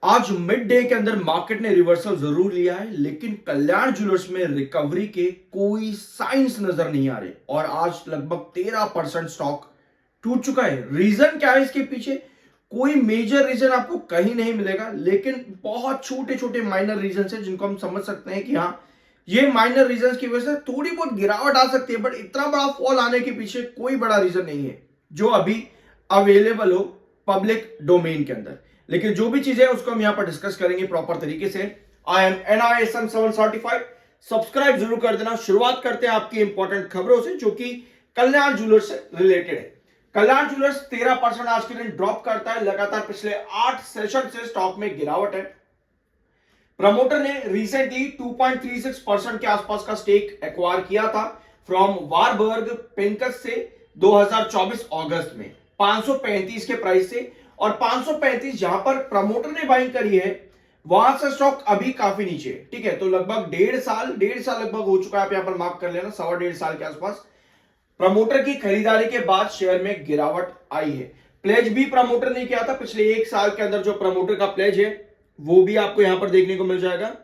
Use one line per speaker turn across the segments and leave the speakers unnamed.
आज mid day के अंदर मार्केट ने रिवर्सल जरूर लिया है, लेकिन कल्याण ज्वेलर्स में रिकवरी के कोई साइंस नजर नहीं आ रहे और आज लगभग 13% स्टॉक टूट चुका है। रीजन क्या है इसके पीछे? कोई मेजर रीजन आपको कहीं नहीं मिलेगा, लेकिन बहुत छोटे छोटे माइनर रीजन है जिनको हम समझ सकते हैं कि हाँ, ये माइनर रीजन की वजह से थोड़ी बहुत गिरावट आ सकती है, बट इतना बड़ा फॉल आने के पीछे कोई बड़ा रीजन नहीं है जो अभी अवेलेबल हो पब्लिक डोमेन के अंदर। लेकिन जो भी चीजें उसको हम यहां पर डिस्कस करेंगे प्रॉपर तरीके से। I am NISM 7 certified. Subscribe जरूर कर देना। शुरुआत करते हैं आपकी इंपॉर्टेंट खबरों से जो कि कल्याण ज्वेलर्स से रिलेटेड है। कल्याण ज्वेलर्स 13% आज के दिन ड्रॉप करता है। लगातार पिछले 8 सेशन से स्टॉक में गिरावट है। प्रमोटर ने रिसेंटली 2.36% के आसपास का स्टेक एक्वायर किया था फ्रॉम वारबर्ग पिंकस से 2024 अगस्त में 535 के प्राइस से, और 535 जहां पर प्रमोटर ने बाइंग करी है वहां से स्टॉक अभी काफी नीचे है। ठीक है, तो लगभग डेढ़ साल लगभग हो चुका है। आप यहां पर मार्क कर लेना, 1.25 साल के आसपास प्रमोटर की खरीदारी के बाद शेयर में गिरावट आई है। प्लेज भी प्रमोटर ने किया था पिछले 1 साल के अंदर। जो प्रमोटर का प्लेज है वो भी आपको यहां पर देखने को मिल जाएगा।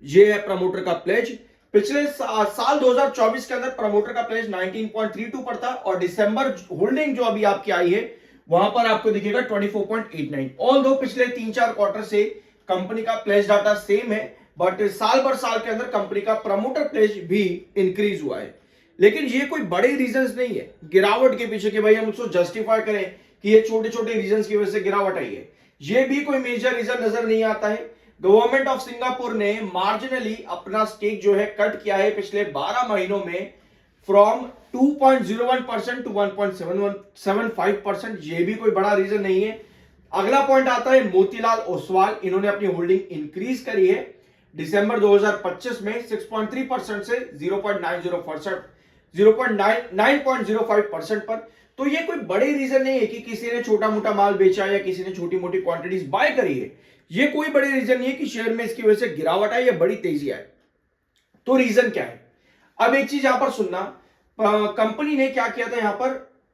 ये है प्रमोटर का प्लेज। पिछले साल 2024 के अंदर प्रमोटर का प्लेज 19.32 पर था, और दिसंबर होल्डिंग जो अभी आपकी आई है वहां पर आपको दिखेगा 24.89। ऑल दो पिछले 3-4 क्वार्टर से कंपनी का प्लेज डाटा सेम है, बट साल भर साल के अंदर कंपनी का प्रमोटर प्लेज भी इंक्रीज हुआ है। लेकिन ये कोई बड़े रीजंस नहीं है गिरावट के पीछे कि भाई हम उसको जस्टिफाई करें कि ये छोटे छोटे रीजंस की वजह से गिरावट आई है। ये भी कोई मेजर रीजन नजर नहीं आता है। गवर्नमेंट ऑफ सिंगापुर ने मार्जिनली अपना स्टेक जो है कट किया है पिछले 12 महीनों में फ्रॉम 2.01% टू 1.75%। ये भी कोई बड़ा रीजन नहीं है। अगला पॉइंट आता है मोतीलाल ओसवाल। इन्होंने अपनी होल्डिंग इंक्रीज करी है दिसंबर 2025 में 6.3% से 0.905% पर। तो ये कोई बड़े रीजन नहीं है कि किसी ने छोटा मोटा माल बेचा या किसी ने छोटी मोटी क्वांटिटीज बाय करी है। ये कोई बड़े रीजन नहीं है कि शेयर में इसकी वजह से गिरावट आई या बड़ी तेजी आई। तो रीजन क्या है? अब एक चीज यहां पर सुनना, कंपनी ने क्या किया था यहां पर,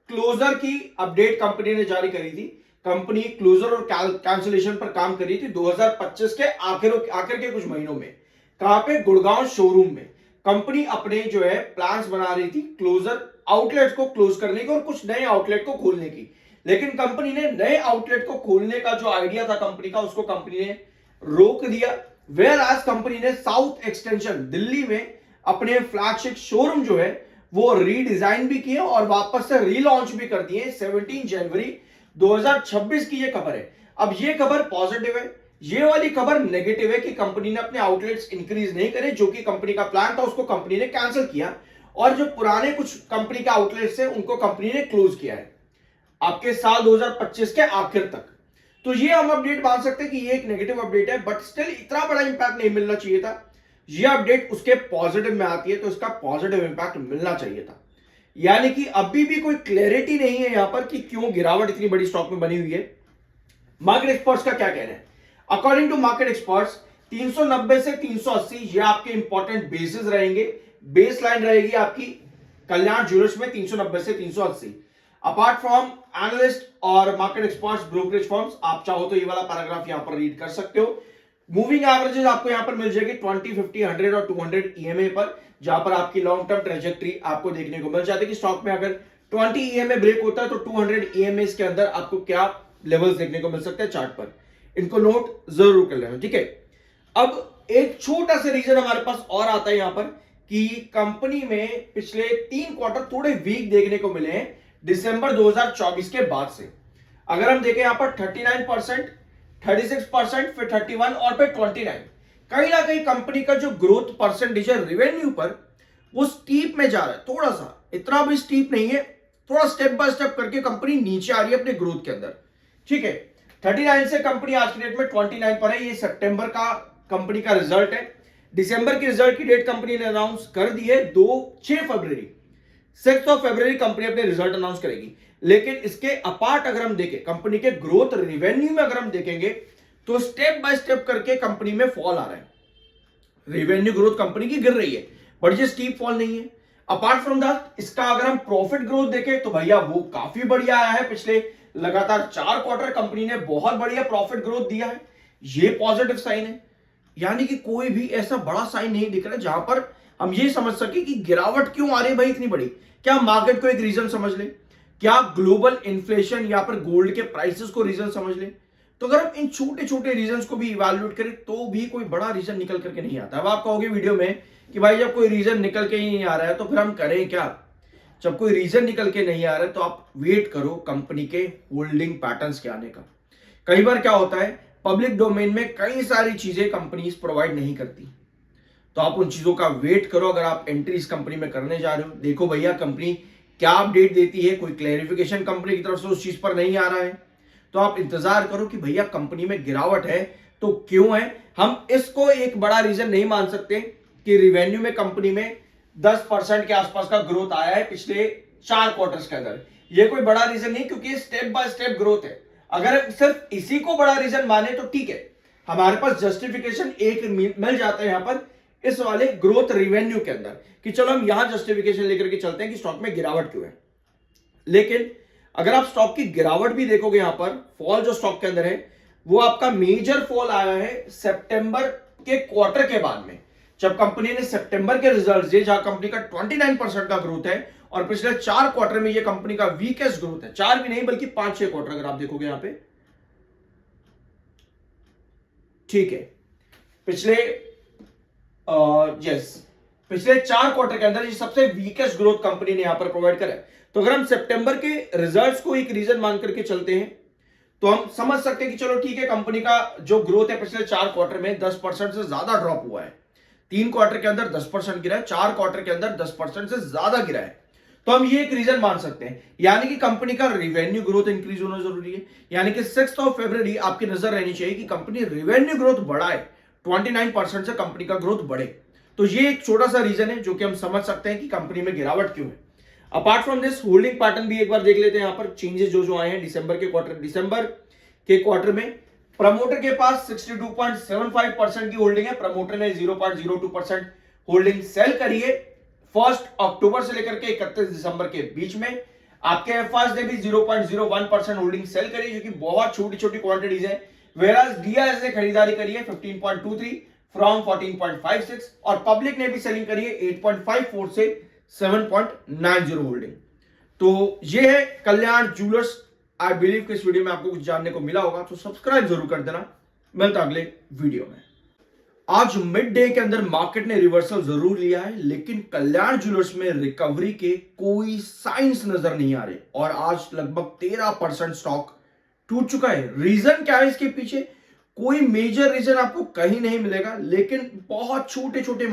क्लोजर की अपडेट कंपनी ने जारी करी थी। कंपनी क्लोजर और कैंसिलेशन पर काम कर रही थी 2025 के आखिर के कुछ महीनों में। कहां पे? गुड़गांव शोरूम में कंपनी अपने जो है प्लान्स बना रही थी क्लोजर आउटलेट को क्लोज करने की और कुछ नए आउटलेट को खोलने की। लेकिन कंपनी ने नए आउटलेट को खोलने का जो आइडिया था कंपनी का, उसको कंपनी ने रोक दिया। वेयर एज कंपनी ने साउथ एक्सटेंशन दिल्ली में अपने फ्लैगशिप शोरूम जो है वो रीडिजाइन भी किए और वापस से रीलॉन्च भी कर दिए 17 जनवरी 2026 की ये खबर है। अब ये खबर पॉजिटिव है, ये वाली खबर नेगेटिव है कि कंपनी ने अपने आउटलेट्स इंक्रीज नहीं करे। जो कि कंपनी का प्लान था उसको कंपनी ने कैंसिल किया, और जो पुराने कुछ कंपनी के आउटलेट्स है उनको कंपनी ने क्लोज किया है आपके साल 2025 के आखिर तक। तो ये हम अपडेट मान सकते हैं कि ये एक नेगेटिव अपडेट है, बट स्टिल इतना बड़ा इंपैक्ट नहीं मिलना चाहिए था। ये अपडेट उसके पॉजिटिव में आती है तो इसका पॉजिटिव इंपैक्ट मिलना चाहिए था। यानी कि अभी भी कोई क्लैरिटी नहीं है यहां पर कि क्यों गिरावट इतनी बड़ी स्टॉक में बनी हुई है। मार्केट एक्सपर्ट्स का क्या कहना है? अकॉर्डिंग टू मार्केट एक्सपर्ट्स 390 से 380 ये आपके इंपॉर्टेंट बेसिस रहेंगे, बेस लाइन रहेगी आपकी कल्याण ज्वेलर्स में 390 से 380। अपार्ट फ्रॉम एनालिस्ट और मार्केट एक्सपर्ट्स ब्रोकरेज फर्म्स, आप चाहो तो ये वाला पैराग्राफ यहां पर रीड कर सकते हो। मूविंग एवरेजेस आपको यहां पर मिल जाएगी 20, 50, 100 और 200 EMA पर, जहां पर आपकी लॉन्ग टर्म ट्रेजेक्ट्री आपको देखने को मिल जाती है कि स्टॉक में अगर 20 EMA ब्रेक होता है तो 200 EMA के अंदर आपको क्या लेवल्स देखने को मिल सकते हैं चार्ट पर। इनको नोट जरूर कर लेना, ठीक है। अब एक छोटा सा रीजन हमारे पास और आता है यहां पर कि कंपनी में पिछले 3 क्वार्टर थोड़े वीक देखने को मिले हैं दिसंबर 2024 के बाद से। अगर हम देखें यहां पर 39%, 36%, फिर 31 और फिर 29, कहीं ना कहीं कंपनी का जो ग्रोथ परसेंटेज है रेवेन्यू पर वो स्टीप में जा रहा है। थोड़ा सा, इतना भी स्टीप नहीं है, थोड़ा स्टेप बाय स्टेप करके कंपनी नीचे आ रही है अपने ग्रोथ के अंदर, ठीक है। 39 से कंपनी आज की डेट में 29 पर है। ये सितंबर का कंपनी का रिजल्ट है। दिसंबर की रिजल्ट की डेट कंपनी ने अनाउंस कर दी है 6 फरवरी। 6 फरवरी कंपनी अपने रिजल्ट अनाउंस करेगी। लेकिन इसके अपार्ट अगर हम देखें कंपनी के ग्रोथ रेवेन्यू में अगर हम देखेंगे तो स्टेप बाय स्टेप करके कंपनी में फॉल आ रहा है। रेवेन्यू ग्रोथ कंपनी की गिर रही है, बट ये स्टीप फॉल नहीं है। अपार्ट फ्रॉम दैट इसका अगर हम प्रॉफिट ग्रोथ देखें तो भैया वो काफी बढ़िया आया है पिछले लगातार 4 क्वार्टर कंपनी ने बहुत बढ़िया प्रॉफिट ग्रोथ दिया है, ये पॉजिटिव साइन है। यानी कि कोई भी ऐसा बड़ा साइन नहीं दिख रहा है जहां पर हम ये समझ सके कि गिरावट क्यों आ रही है भाई इतनी बड़ी। क्या मार्केट को एक रीजन समझ ले, क्या ग्लोबल इन्फ्लेशन या फिर गोल्ड के प्राइसेस को रीजन समझ ले। तो अगर हम इन छोटे छोटे रीजंस को भी इवैल्यूएट करें तो भी कोई बड़ा रीजन निकल करके नहीं आता। अब आप कहोगे वीडियो में कि भाई जब कोई रीजन निकल के ही नहीं आ रहा है तो फिर हम करें क्या। जब कोई रीजन निकल के नहीं आ रहा है तो आप वेट करो कंपनी के होल्डिंग पैटर्न्स के आने का। कई बार क्या होता है, पब्लिक डोमेन में कई सारी चीजें कंपनीज प्रोवाइड नहीं करती, तो आप उन चीजों का वेट करो। अगर आप एंट्री इस कंपनी में करने जा रहे हो, देखो भैया कंपनी क्या अपडेट देती है, कोई क्लैरिफिकेशन कंपनी की तरफ से उस चीज पर नहीं आ रहा है, तो आप इंतजार करो कि भैया कंपनी में गिरावट है तो क्यों है। हम इसको एक बड़ा रीजन नहीं मान सकते कि रिवेन्यू में कंपनी में 10% के आसपास का ग्रोथ आया है पिछले 4 क्वार्टर्स के अंदर। ये कोई बड़ा रीजन नहीं, क्योंकि स्टेप बाय स्टेप ग्रोथ है। अगर सिर्फ इसी को बड़ा रीजन माने तो ठीक है, हमारे पास जस्टिफिकेशन एक मिल जाता है यहां पर इस वाले ग्रोथ रिवेन्यू के अंदर कि चलो हम यहां जस्टिफिकेशन लेकर के चलते हैं कि स्टॉक में गिरावट क्यों है। लेकिन अगर आप स्टॉक की गिरावट भी देखोगे, यहां पर फॉल जो स्टॉक के अंदर है वो आपका मेजर फॉल आया है सितंबर के क्वार्टर के बाद में, जब कंपनी ने सितंबर के रिजल्ट दिए, जहां कंपनी का 29% का ग्रोथ है और पिछले 4 क्वार्टर में ये कंपनी का वीकेस्ट ग्रोथ है। 4 भी नहीं बल्कि 5-6 क्वार्टर अगर आप देखोगे यहां पे, ठीक है, पिछले पिछले 4 क्वार्टर के अंदर ये सबसे वीकेस्ट ग्रोथ कंपनी ने यहां पर प्रोवाइड करा है। तो अगर हम सितंबर के रिजल्ट्स को एक रीजन मान करके चलते हैं तो हम समझ सकते हैं कि चलो ठीक है, कंपनी का जो ग्रोथ है पिछले 4 क्वार्टर में 10% से ज्यादा ड्रॉप हुआ है। 3 क्वार्टर के अंदर 10% गिरा है, 4 क्वार्टर के अंदर 10% से ज्यादा गिरा है, तो हम ये एक रीजन मान सकते हैं। यानी कि कंपनी का रिवेन्यू ग्रोथ इंक्रीज होना जरूरी है। यानी कि 6 फरवरी आपकी नजर रहनी चाहिए कि कंपनी रिवेन्यू ग्रोथ बढ़ाए, 29% से कंपनी का ग्रोथ बढ़े। तो ये एक छोटा सा रीजन है जो कि हम समझ सकते हैं कि कंपनी में गिरावट क्यों है। Apart from this holding pattern भी एक बार देख लेते हैं। यहां पर चेंजेस जो आए हैं दिसंबर के क्वार्टर में प्रमोटर के पास 62.75% की होल्डिंग है। प्रमोटर ने 0.02% होल्डिंग सेल करी है 1 अक्टूबर से लेकर के 31 दिसंबर के बीच में। आपके एफआर्स ने भी 0.01% होल्डिंग सेल करी, जो कि बहुत छोटी छोटी क्वांटिटीज है। वेराज डीआरएस ने खरीदारी करी है 15.23 फ्रॉम 14.56 और पब्लिक ने भी सेलिंग करी है 8.54 से 7.90 होल्डिंग। तो ये है कल्याण ज्वेलर्स। आई बिलीव कि इस वीडियो में आपको कुछ जानने को मिला होगा, तो सब्सक्राइब जरूर कर देना। मिलता अगले वीडियो में। आज मिड डे के अंदर मार्केट ने रिवर्सल जरूर लिया है, लेकिन कल्याण ज्वेलर्स में रिकवरी के कोई साइंस नजर नहीं आ रहे और आज लगभग 13% स्टॉक टूट चुका है। रीजन क्या है इसके पीछे, कोई मेजर रीजन आपको कहीं नहीं मिलेगा, लेकिन बहुत छोटे छोटे